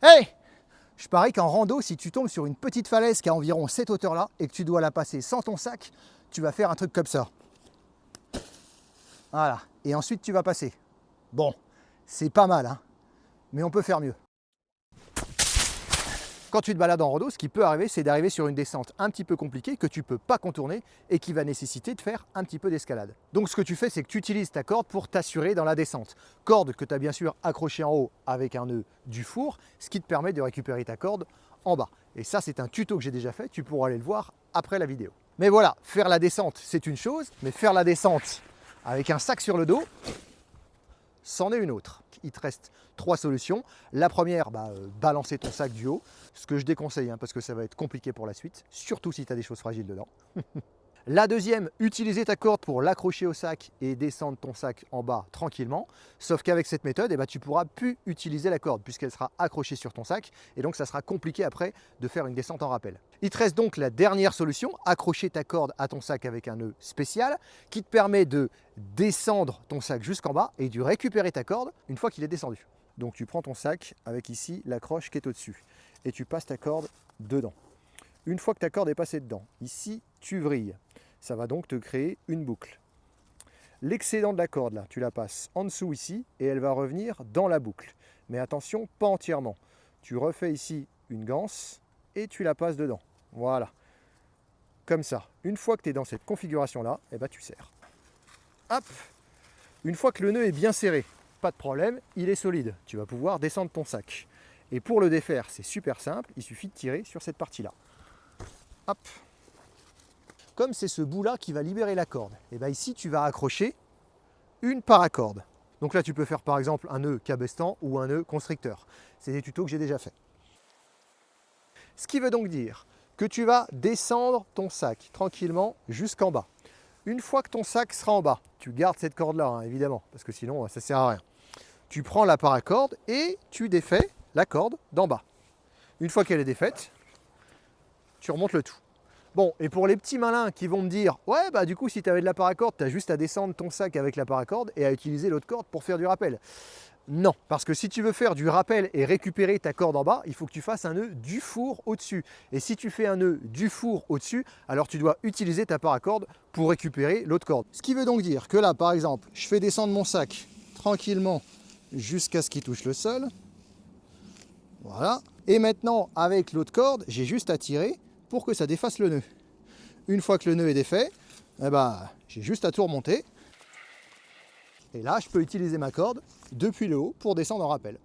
Hey! Je parie qu'en rando, si tu tombes sur une petite falaise qui a environ cette hauteur-là et que tu dois la passer sans ton sac, tu vas faire un truc comme ça. Voilà. Et ensuite, tu vas passer. Bon, c'est pas mal, hein, mais on peut faire mieux. Quand tu te balades en rando, ce qui peut arriver, c'est d'arriver sur une descente un petit peu compliquée que tu ne peux pas contourner et qui va nécessiter de faire un petit peu d'escalade. Donc ce que tu fais, c'est que tu utilises ta corde pour t'assurer dans la descente. Corde que tu as bien sûr accrochée en haut avec un nœud du four, ce qui te permet de récupérer ta corde en bas. Et ça, c'est un tuto que j'ai déjà fait, tu pourras aller le voir après la vidéo. Mais voilà, faire la descente, c'est une chose, mais faire la descente avec un sac sur le dos, c'en est une autre. Il te reste 3 solutions. La première, balancer ton sac du haut, ce que je déconseille parce que ça va être compliqué pour la suite, surtout si tu as des choses fragiles dedans. La deuxième, utiliser ta corde pour l'accrocher au sac et descendre ton sac en bas tranquillement. Sauf qu'avec cette méthode, tu ne pourras plus utiliser la corde puisqu'elle sera accrochée sur ton sac et donc ça sera compliqué après de faire une descente en rappel. Il te reste donc la dernière solution, accrocher ta corde à ton sac avec un nœud spécial qui te permet de descendre ton sac jusqu'en bas et de récupérer ta corde une fois qu'il est descendu. Donc tu prends ton sac avec ici l'accroche qui est au-dessus et tu passes ta corde dedans. Une fois que ta corde est passée dedans, ici tu vrilles. Ça va donc te créer une boucle. L'excédent de la corde, là, tu la passes en dessous ici et elle va revenir dans la boucle. Mais attention, pas entièrement. Tu refais ici une ganse et tu la passes dedans. Voilà. Comme ça. Une fois que tu es dans cette configuration-là, tu serres. Hop. Une fois que le nœud est bien serré, pas de problème, il est solide. Tu vas pouvoir descendre ton sac. Et pour le défaire, c'est super simple, il suffit de tirer sur cette partie-là. Hop. Comme c'est ce bout-là qui va libérer la corde, et ici tu vas accrocher une paracorde. Donc là tu peux faire par exemple un nœud cabestan ou un nœud constricteur. C'est des tutos que j'ai déjà fait. Ce qui veut donc dire que tu vas descendre ton sac tranquillement jusqu'en bas. Une fois que ton sac sera en bas, tu gardes cette corde-là évidemment, parce que sinon ça ne sert à rien. Tu prends la paracorde et tu défais la corde d'en bas. Une fois qu'elle est défaite, tu remontes le tout. Bon, et pour les petits malins qui vont me dire « Ouais, du coup, si tu avais de la paracorde, tu as juste à descendre ton sac avec la paracorde et à utiliser l'autre corde pour faire du rappel. » Non, parce que si tu veux faire du rappel et récupérer ta corde en bas, il faut que tu fasses un nœud du four au-dessus. Et si tu fais un nœud du four au-dessus, alors tu dois utiliser ta paracorde pour récupérer l'autre corde. Ce qui veut donc dire que là, par exemple, je fais descendre mon sac tranquillement jusqu'à ce qu'il touche le sol. Voilà. Et maintenant, avec l'autre corde, j'ai juste à tirer pour que ça défasse le nœud. Une fois que le nœud est défait, j'ai juste à tout remonter. Et là, je peux utiliser ma corde depuis le haut pour descendre en rappel.